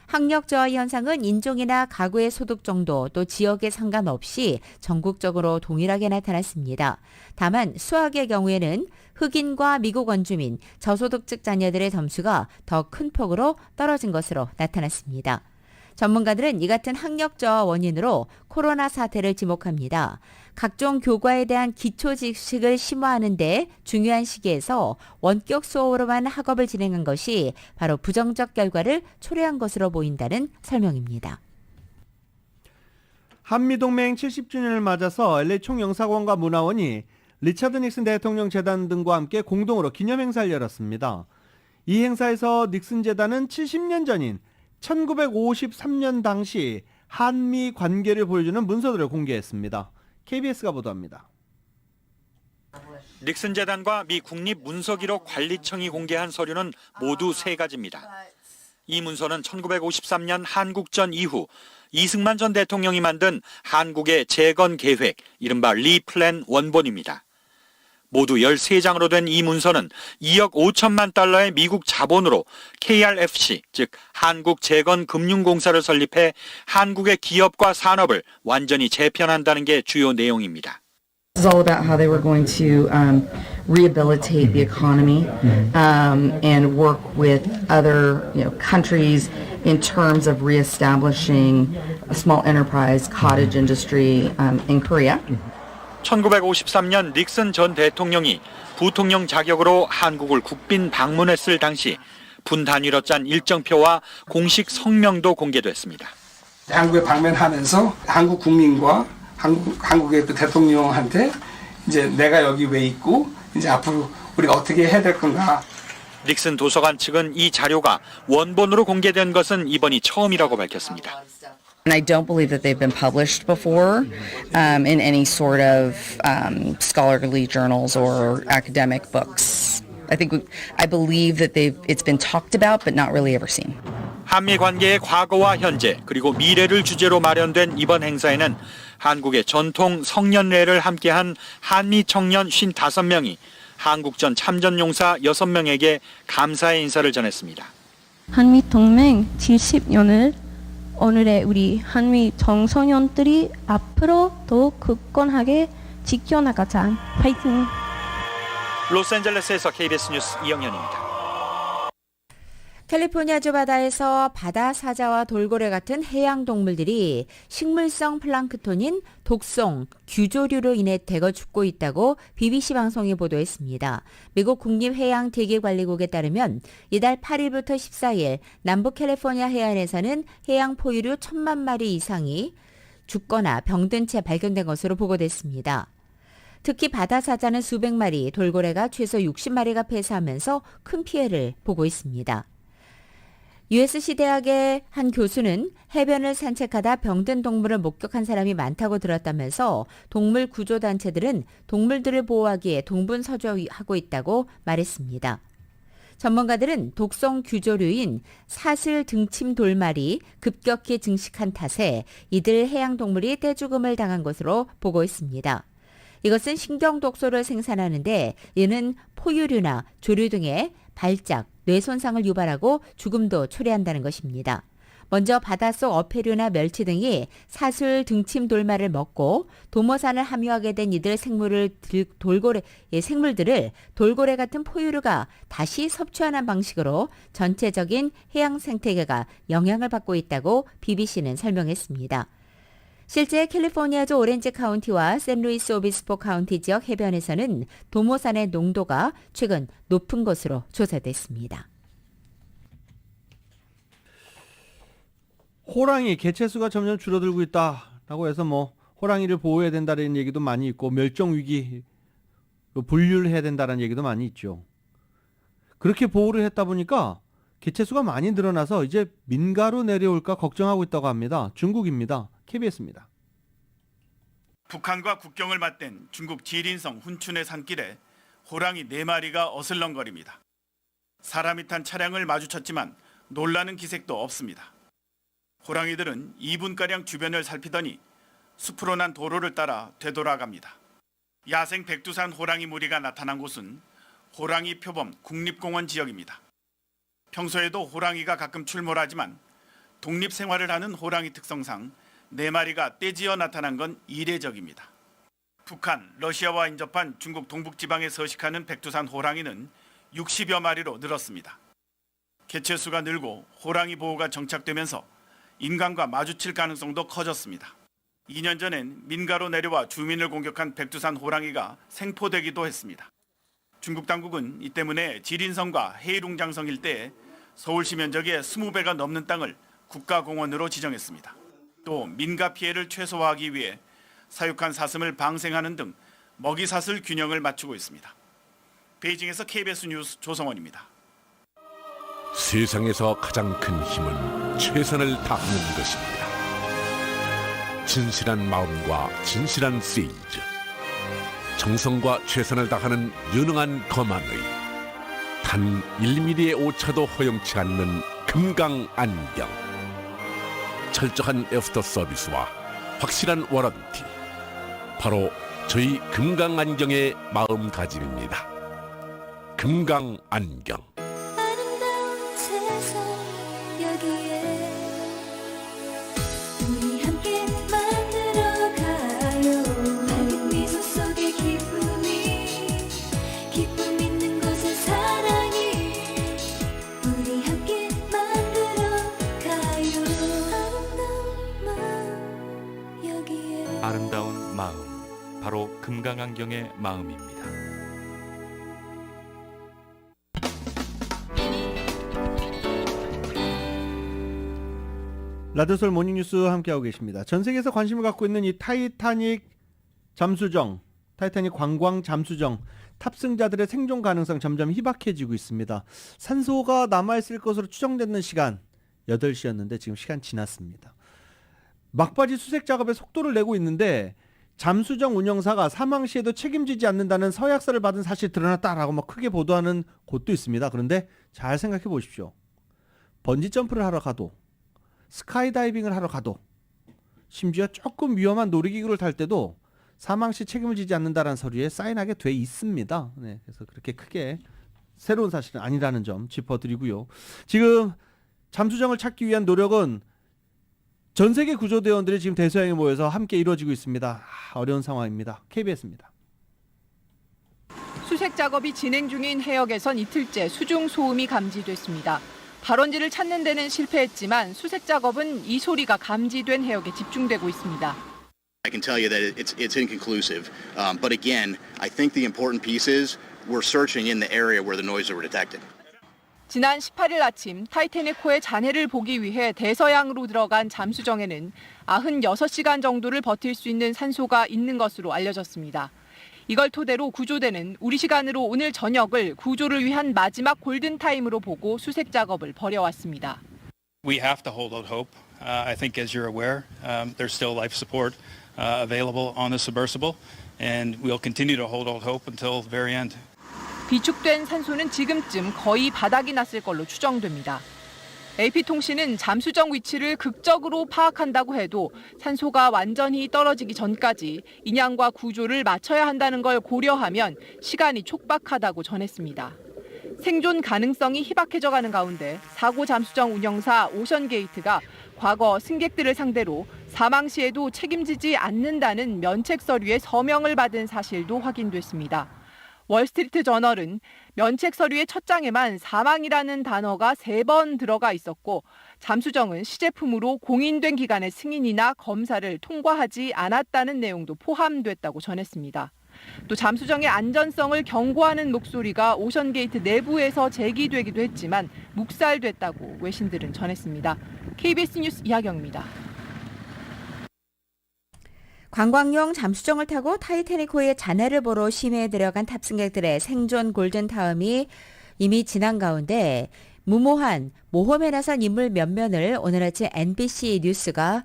학력 저하 현상은 인종이나 가구의 소득 정도 또 지역에 상관없이 전국적으로 동일하게 나타났습니다. 다만 수학의 경우에는 흑인과 미국 원주민, 저소득층 자녀들의 점수가 더 큰 폭으로 떨어진 것으로 나타났습니다. 전문가들은 이 같은 학력 저하 원인으로 코로나 사태를 지목합니다. 각종 교과에 대한 기초 지식을 심화하는 데 중요한 시기에서 원격 수업으로만 학업을 진행한 것이 바로 부정적 결과를 초래한 것으로 보인다는 설명입니다. 한미동맹 70주년을 맞아서 LA 총영사관과 문화원이 리처드 닉슨 대통령 재단 등과 함께 공동으로 기념행사를 열었습니다. 이 행사에서 닉슨 재단은 70년 전인 1953년 당시 한미 관계를 보여주는 문서들을 공개했습니다. KBS가 보도합니다. 닉슨 재단과 미 국립문서기록 관리청이 공개한 서류는 모두 3가지입니다. 이 문서는 1953년 한국전 이후 이승만 전 대통령이 만든 한국의 재건 계획, 이른바 리플랜 원본입니다. 모두 13장으로 된 이 문서는 2억 5천만 달러의 미국 자본으로 KRFC, 즉 한국재건금융공사를 설립해 한국의 기업과 산업을 완전히 재편한다는 게 주요 내용입니다. It's all about how they were going to rehabilitate the economy and work with other countries in terms of reestablishing a small enterprise cottage industry in Korea. 1953년 닉슨 전 대통령이 부통령 자격으로 한국을 국빈 방문했을 당시 분 단위로 짠 일정표와 공식 성명도 공개됐습니다. 한국에 방문하면서 한국 국민과 한국의 대통령한테 이제 내가 여기 왜 있고 이제 앞으로 우리가 어떻게 해야 될 건가. 닉슨 도서관 측은 이 자료가 원본으로 공개된 것은 이번이 처음이라고 밝혔습니다. And I don't believe that they've been published before in any sort of scholarly journals or academic books. I believe that it's been talked about but not really ever seen. 한미 관계의 과거와 현재 그리고 미래를 주제로 마련된 이번 행사에는 한국의 전통 성년례를 함께한 한미 청년 55명이 한국전 참전용사 6명에게 감사의 인사를 전했습니다. 한미 동맹 70년을 오늘의 우리 한미 청소년들이 앞으로 더 굳건하게 지켜나가자. 파이팅! 로스앤젤레스에서 KBS 뉴스 이영현입니다. 캘리포니아주 바다에서 바다 사자와 돌고래 같은 해양 동물들이 식물성 플랑크톤인 독성 규조류로 인해 대거 죽고 있다고 BBC 방송이 보도했습니다. 미국 국립해양대기관리국에 따르면 이달 8일부터 14일 남부 캘리포니아 해안에서는 해양 포유류 1,000만 마리 이상이 죽거나 병든 채 발견된 것으로 보고됐습니다. 특히 바다 사자는 수백 마리, 돌고래가 최소 60마리가 폐사하면서 큰 피해를 보고 있습니다. USC 대학의 한 교수는 해변을 산책하다 병든 동물을 목격한 사람이 많다고 들었다면서 동물 구조단체들은 동물들을 보호하기에 동분서주하고 있다고 말했습니다. 전문가들은 독성 규조류인 사슬 등침 돌말이 급격히 증식한 탓에 이들 해양동물이 떼죽음을 당한 것으로 보고 있습니다. 이것은 신경독소를 생산하는데 이는 포유류나 조류 등의 발작, 뇌 손상을 유발하고 죽음도 초래한다는 것입니다. 먼저 바닷속 어패류나 멸치 등이 사슬 등침 돌말을 먹고 도모산을 함유하게 된 이들 생물들을 돌고래 같은 포유류가 다시 섭취하는 방식으로 전체적인 해양 생태계가 영향을 받고 있다고 BBC는 설명했습니다. 실제 캘리포니아주 오렌지 카운티와 샌루이스 오비스포 카운티 지역 해변에서는 도모산의 농도가 최근 높은 것으로 조사됐습니다. 호랑이 개체수가 점점 줄어들고 있다라고 해서 호랑이를 보호해야 된다는 얘기도 많이 있고 멸종 위기 분류를 해야 된다는 얘기도 많이 있죠. 그렇게 보호를 했다 보니까 개체수가 많이 늘어나서 이제 민가로 내려올까 걱정하고 있다고 합니다. 중국입니다. KBS입니다. 북한과 국경을 맞댄 중국 지린성 훈춘의 산길에 호랑이 4마리가 어슬렁거립니다. 사람이 탄 차량을 마주쳤지만 놀라는 기색도 없습니다. 호랑이들은 2분가량 주변을 살피더니 숲으로 난 도로를 따라 되돌아갑니다. 야생 백두산 호랑이 무리가 나타난 곳은 호랑이 표범 국립공원 지역입니다. 평소에도 호랑이가 가끔 출몰하지만 독립 생활을 하는 호랑이 특성상 4마리가 떼지어 나타난 건 이례적입니다. 북한, 러시아와 인접한 중국 동북지방에 서식하는 백두산 호랑이는 60여 마리로 늘었습니다. 개체수가 늘고 호랑이 보호가 정착되면서 인간과 마주칠 가능성도 커졌습니다. 2년 전엔 민가로 내려와 주민을 공격한 백두산 호랑이가 생포되기도 했습니다. 중국 당국은 이 때문에 지린성과 헤이룽장성 일대에 서울시 면적의 20배가 넘는 땅을 국가공원으로 지정했습니다. 또 민가 피해를 최소화하기 위해 사육한 사슴을 방생하는 등 먹이사슬 균형을 맞추고 있습니다. 베이징에서 KBS 뉴스 조성원입니다. 세상에서 가장 큰 힘은 최선을 다하는 것입니다. 진실한 마음과 진실한 세이즈, 정성과 최선을 다하는 유능한 검안의 단 1mm의 오차도 허용치 않는 금강안경, 철저한 애프터 서비스와 확실한 워런티, 바로 저희 금강안경의 마음가짐입니다. 금강안경. 아름다운 마음, 바로 금강안경의 마음입니다. 라디오솔 모닝뉴스 함께하고 계십니다. 전 세계에서 관심을 갖고 있는 이 타이타닉 관광 잠수정 탑승자들의 생존 가능성 점점 희박해지고 있습니다. 산소가 남아있을 것으로 추정되는 시간 8시였는데 지금 시간 지났습니다. 막바지 수색 작업에 속도를 내고 있는데 잠수정 운영사가 사망 시에도 책임지지 않는다는 서약서를 받은 사실이 드러났다라고 막 크게 보도하는 곳도 있습니다. 그런데 잘 생각해 보십시오. 번지 점프를 하러 가도, 스카이다이빙을 하러 가도, 심지어 조금 위험한 놀이기구를 탈 때도 사망 시 책임을 지지 않는다는 서류에 사인하게 돼 있습니다. 네, 그래서 그렇게 크게 새로운 사실은 아니라는 점 짚어드리고요. 지금 잠수정을 찾기 위한 노력은 전 세계 구조대원들이 지금 대서양에 모여서 함께 이루어지고 있습니다. 어려운 상황입니다. KBS입니다. 수색 작업이 진행 중인 해역에선 이틀째 수중 소음이 감지됐습니다. 발원지를 찾는 데는 실패했지만 수색 작업은 이 소리가 감지된 해역에 집중되고 있습니다. I can tell you that it's inconclusive, but again, I think the important piece is we're searching in the area where the noises were detected. 지난 18일 아침 타이타닉호의 잔해를 보기 위해 대서양으로 들어간 잠수정에는 96시간 정도를 버틸 수 있는 산소가 있는 것으로 알려졌습니다. 이걸 토대로 구조대는 우리 시간으로 오늘 저녁을 구조를 위한 마지막 골든타임으로 보고 수색 작업을 벌여왔습니다. We have to hold out hope. I think as you're aware, there's still life support available on the submersible, and we'll continue to hold out hope until the very end. 비축된 산소는 지금쯤 거의 바닥이 났을 걸로 추정됩니다. AP통신은 잠수정 위치를 극적으로 파악한다고 해도 산소가 완전히 떨어지기 전까지 인양과 구조를 마쳐야 한다는 걸 고려하면 시간이 촉박하다고 전했습니다. 생존 가능성이 희박해져가는 가운데 사고 잠수정 운영사 오션게이트가 과거 승객들을 상대로 사망 시에도 책임지지 않는다는 면책 서류에 서명을 받은 사실도 확인됐습니다. 월스트리트 저널은 면책 서류의 첫 장에만 사망이라는 단어가 3번 들어가 있었고 잠수정은 시제품으로 공인된 기관의 승인이나 검사를 통과하지 않았다는 내용도 포함됐다고 전했습니다. 또 잠수정의 안전성을 경고하는 목소리가 오션게이트 내부에서 제기되기도 했지만 묵살됐다고 외신들은 전했습니다. KBS 뉴스 이하경입니다. 관광용 잠수정을 타고 타이타닉호의 잔해를 보러 심해에 들어간 탑승객들의 생존 골든타임이 이미 지난 가운데 무모한 모험에 나선 인물 몇 면을 오늘 아침 NBC 뉴스가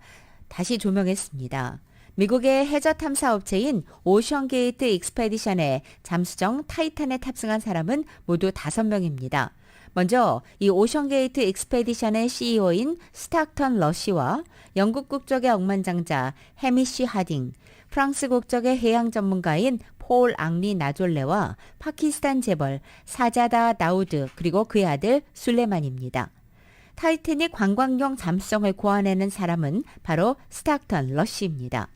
다시 조명했습니다. 미국의 해저 탐사 업체인 오션게이트 익스페디션의 잠수정 타이탄에 탑승한 사람은 모두 5명입니다. 먼저 이 오션게이트 익스페디션의 CEO인 스탁턴 러시와 영국 국적의 억만장자 해미쉬 하딩, 프랑스 국적의 해양 전문가인 폴 앙리 나졸레와 파키스탄 재벌 사자다 다우드 그리고 그의 아들 술레만입니다. 타이타닉 관광용 잠수정을 고안해낸 사람은 바로 스탁턴 러시입니다.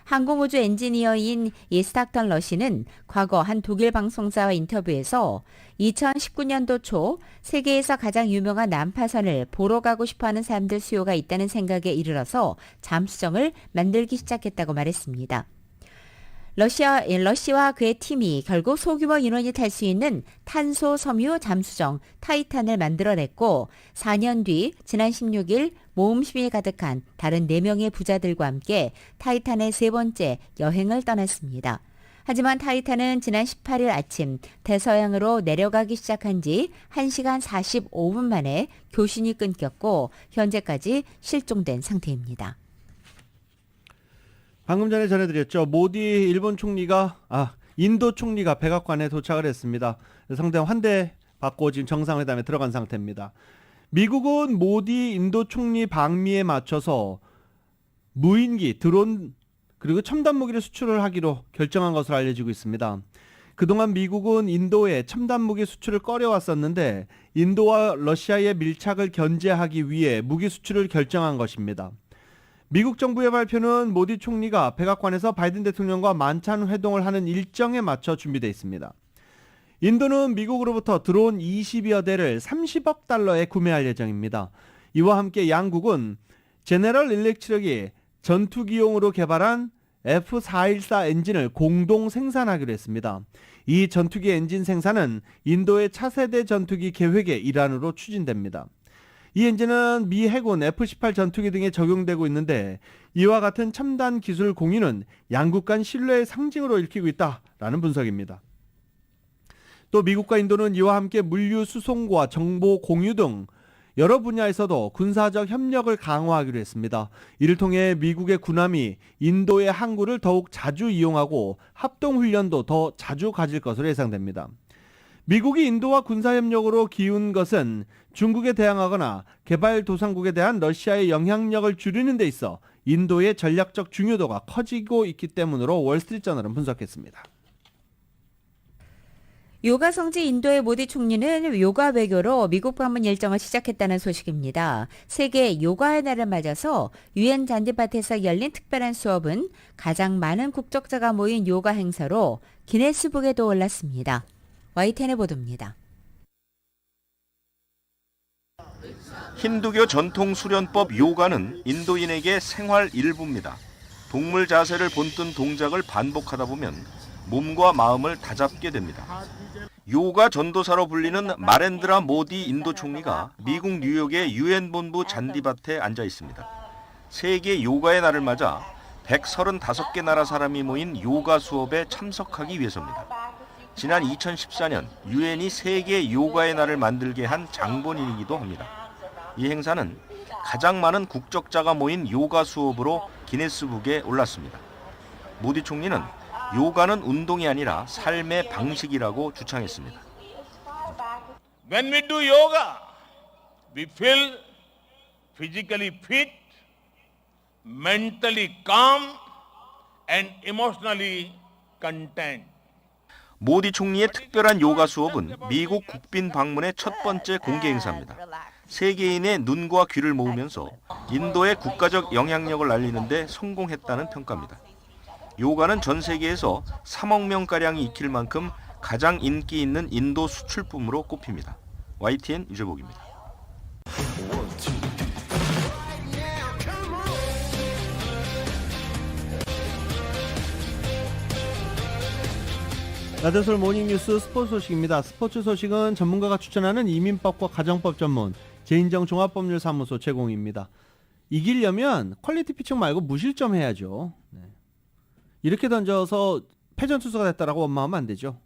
항공우주 엔지니어인 이 스탁턴 러시는 과거 한 독일 방송사와 인터뷰에서 2019년도 초 세계에서 가장 유명한 난파선을 보러 가고 싶어하는 사람들 수요가 있다는 생각에 이르러서 잠수정을 만들기 시작했다고 말했습니다. 러시와 그의 팀이 결국 소규모 인원이 탈 수 있는 탄소 섬유 잠수정 타이탄을 만들어냈고 4년 뒤 지난 16일 모험심이 가득한 다른 4명의 부자들과 함께 타이탄의 3번째 여행을 떠났습니다. 하지만 타이탄은 지난 18일 아침 대서양으로 내려가기 시작한 지 1시간 45분 만에 교신이 끊겼고 현재까지 실종된 상태입니다. 방금 전에 전해드렸죠. 모디 인도 총리가 백악관에 도착을 했습니다. 상대방 환대 받고 지금 정상회담에 들어간 상태입니다. 미국은 모디 인도 총리 방미에 맞춰서 무인기, 드론 그리고 첨단 무기를 수출을 하기로 결정한 것으로 알려지고 있습니다. 그동안 미국은 인도에 첨단 무기 수출을 꺼려왔었는데 인도와 러시아의 밀착을 견제하기 위해 무기 수출을 결정한 것입니다. 미국 정부의 발표는 모디 총리가 백악관에서 바이든 대통령과 만찬 회동을 하는 일정에 맞춰 준비되어 있습니다. 인도는 미국으로부터 드론 20여 대를 30억 달러에 구매할 예정입니다. 이와 함께 양국은 제네럴 일렉트릭이 전투기용으로 개발한 F414 엔진을 공동 생산하기로 했습니다. 이 전투기 엔진 생산은 인도의 차세대 전투기 계획의 일환으로 추진됩니다. 이 엔진은 미 해군 F-18 전투기 등에 적용되고 있는데 이와 같은 첨단 기술 공유는 양국 간 신뢰의 상징으로 읽히고 있다라는 분석입니다. 또 미국과 인도는 이와 함께 물류 수송과 정보 공유 등 여러 분야에서도 군사적 협력을 강화하기로 했습니다. 이를 통해 미국의 군함이 인도의 항구를 더욱 자주 이용하고 합동훈련도 더 자주 가질 것으로 예상됩니다. 미국이 인도와 군사협력으로 기운 것은 중국에 대항하거나 개발도상국에 대한 러시아의 영향력을 줄이는 데 있어 인도의 전략적 중요도가 커지고 있기 때문으로 월스트리트저널은 분석했습니다. 요가 성지 인도의 모디 총리는 요가 외교로 미국 방문 일정을 시작했다는 소식입니다. 세계 요가의 날을 맞아서 유엔 잔디밭에서 열린 특별한 수업은 가장 많은 국적자가 모인 요가 행사로 기네스북에도 올랐습니다. YTN의 보도입니다. 힌두교 전통 수련법 요가는 인도인에게 생활 일부입니다. 동물 자세를 본뜬 동작을 반복하다 보면 몸과 마음을 다잡게 됩니다. 요가 전도사로 불리는 마렌드라 모디 인도 총리가 미국 뉴욕의 유엔 본부 잔디밭에 앉아 있습니다. 세계 요가의 날을 맞아 135개 나라 사람이 모인 요가 수업에 참석하기 위해서입니다. 지난 2014년 유엔이 세계 요가의 날을 만들게 한 장본인이기도 합니다. 이 행사는 가장 많은 국적자가 모인 요가 수업으로 기네스북에 올랐습니다. 모디 총리는 요가는 운동이 아니라 삶의 방식이라고 주창했습니다. When we do yoga, we feel physically fit, mentally calm, and emotionally content. 모디 총리의 특별한 요가 수업은 미국 국빈 방문의 첫 번째 공개 행사입니다. 세계인의 눈과 귀를 모으면서 인도의 국가적 영향력을 알리는 데 성공했다는 평가입니다. 요가는 전 세계에서 3억 명가량이 익힐 만큼 가장 인기 있는 인도 수출품으로 꼽힙니다. YTN 유재복입니다. 나대솔 모닝뉴스 스포츠 소식입니다. 스포츠 소식은 전문가가 추천하는 이민법과 가정법 전문 제인정 종합법률사무소 제공입니다. 이기려면 퀄리티 피칭 말고 무실점 해야죠. 네. 이렇게 던져서 패전 투수가 됐다라고 원망하면 안 되죠.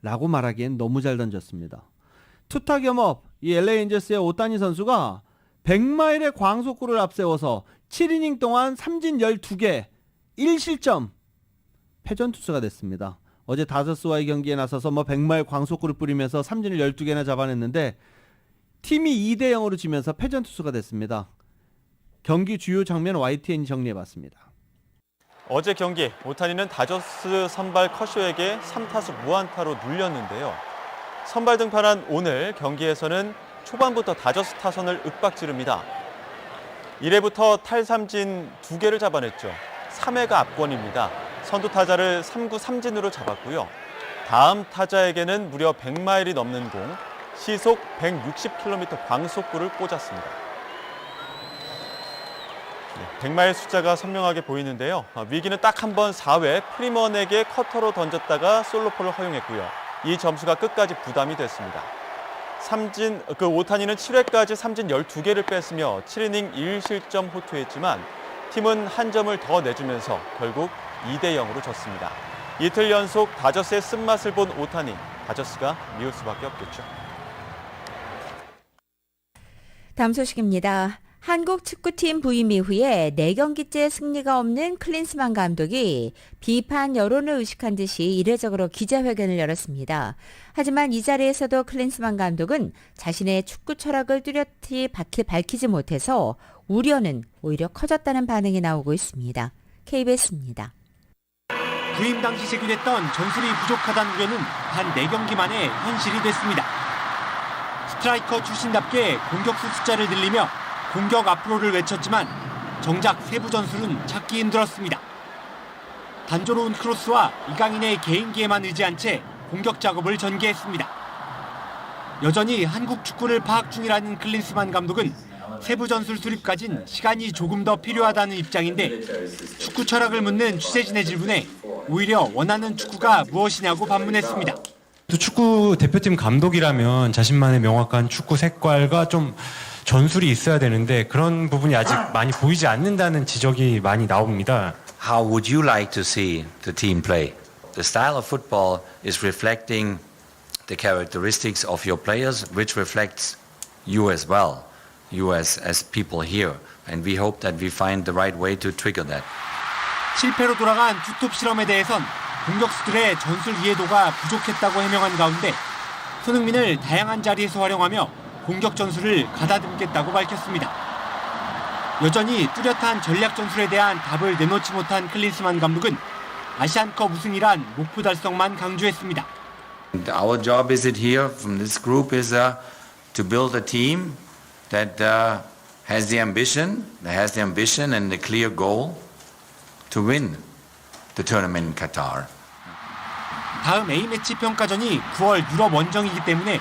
라고 말하기엔 너무 잘 던졌습니다. 투타 겸업 이 LA 엔젤스의 오타니 선수가 100마일의 광속구를 앞세워서 7이닝 동안 삼진 12개 1실점 패전 투수가 됐습니다. 어제 다저스와의 경기에 나서서 100마일 광속구를 뿌리면서 삼진을 12개나 잡아냈는데 팀이 2대0으로 지면서 패전 투수가 됐습니다. 경기 주요 장면 YTN이 정리해봤습니다. 어제 경기 오타니는 다저스 선발 커쇼에게 3타수 무안타로 눌렸는데요. 선발 등판한 오늘 경기에서는 초반부터 다저스 타선을 윽박지릅니다. 1회부터 탈삼진 2개를 잡아냈죠. 3회가 압권입니다. 선두 타자를 3구 3진으로 잡았고요. 다음 타자에게는 무려 100마일이 넘는 공, 시속 160km 광속구를 꽂았습니다. 100마일 숫자가 선명하게 보이는데요. 위기는 딱 한 번 4회 프리먼에게 커터로 던졌다가 솔로포를 허용했고요. 이 점수가 끝까지 부담이 됐습니다. 오타니는 7회까지 삼진 12개를 뺐으며 7이닝 1실점 호투했지만 팀은 한 점을 더 내주면서 결국 2대0으로 졌습니다. 이틀 연속 다저스의 쓴맛을 본 오타니, 다저스가 미울 수밖에 없겠죠. 다음 소식입니다. 한국 축구팀 부임 이후에 4경기째 승리가 없는 클린스만 감독이 비판 여론을 의식한 듯이 이례적으로 기자회견을 열었습니다. 하지만 이 자리에서도 클린스만 감독은 자신의 축구 철학을 뚜렷이 밝히지 못해서 우려는 오히려 커졌다는 반응이 나오고 있습니다. KBS입니다. 부임 당시 제기됐던 전술이 부족하다는 우려는 단 4경기 만에 현실이 됐습니다. 스트라이커 출신답게 공격수 숫자를 늘리며 공격 앞으로를 외쳤지만 정작 세부 전술은 찾기 힘들었습니다. 단조로운 크로스와 이강인의 개인기에만 의지한 채 공격 작업을 전개했습니다. 여전히 한국 축구를 파악 중이라는 클린스만 감독은 세부 전술 수립까진 시간이 조금 더 필요하다는 입장인데 축구 철학을 묻는 취재진의 질문에 오히려 원하는 축구가 무엇이냐고 반문했습니다. 축구 대표팀 감독이라면 자신만의 명확한 축구 색깔과 좀 전술이 있어야 되는데 그런 부분이 아직 많이 보이지 않는다는 지적이 많이 나옵니다. How would you like to see the team play? The style of football is reflecting the characteristics of your players, which reflects you as well, you as people here. And we hope that we find the right way to trigger that. 실패로 돌아간 투톱 실험에 대해선 공격수들의 전술 이해도가 부족했다고 해명한 가운데 손흥민을 다양한 자리에서 활용하며 공격 전술을 가다듬겠다고 밝혔습니다. 여전히 뚜렷한 전략 전술에 대한 답을 내놓지 못한 클린스만 감독은 아시안컵 우승이란 목표 달성만 강조했습니다. Our job is it here from this group is to build a team that has the ambition and the clear goal to win the tournament in Qatar. 다음 A매치 평가전이 9월 유럽 원정이기 때문에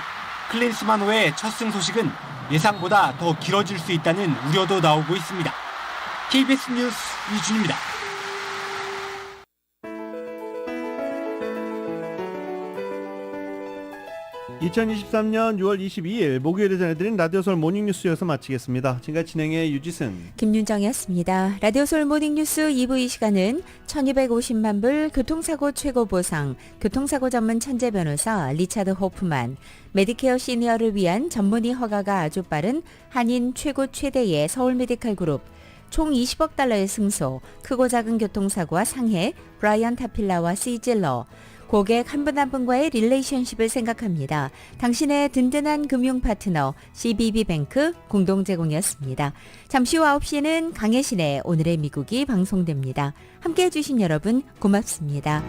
클린스만호의 첫 승 소식은 예상보다 더 길어질 수 있다는 우려도 나오고 있습니다. KBS 뉴스 이준입니다. (2023년 6월 22일) 목요일에 전해드린 라디오 서울 모닝뉴스여서 마치겠습니다. 지금까지 진행의 유지승, 김윤정이었습니다. 라디오 서울 모닝뉴스 2부 이 시간은 1250만 불 교통사고 최고 보상, 교통사고 전문 천재 변호사 리차드 호프만, 메디케어 시니어를 위한 전문의 허가가 아주 빠른 한인 최고 최대의 서울 메디칼 그룹, 총 20억 달러의 승소, 크고 작은 교통사고와 상해, 브라이언 타필라와 시질러, 고객 한 분 한 분과의 릴레이션십을 생각합니다. 당신의 든든한 금융 파트너 CBB뱅크 공동 제공이었습니다. 잠시 후 9시에는 강혜신의 오늘의 미국이 방송됩니다. 함께해 주신 여러분 고맙습니다.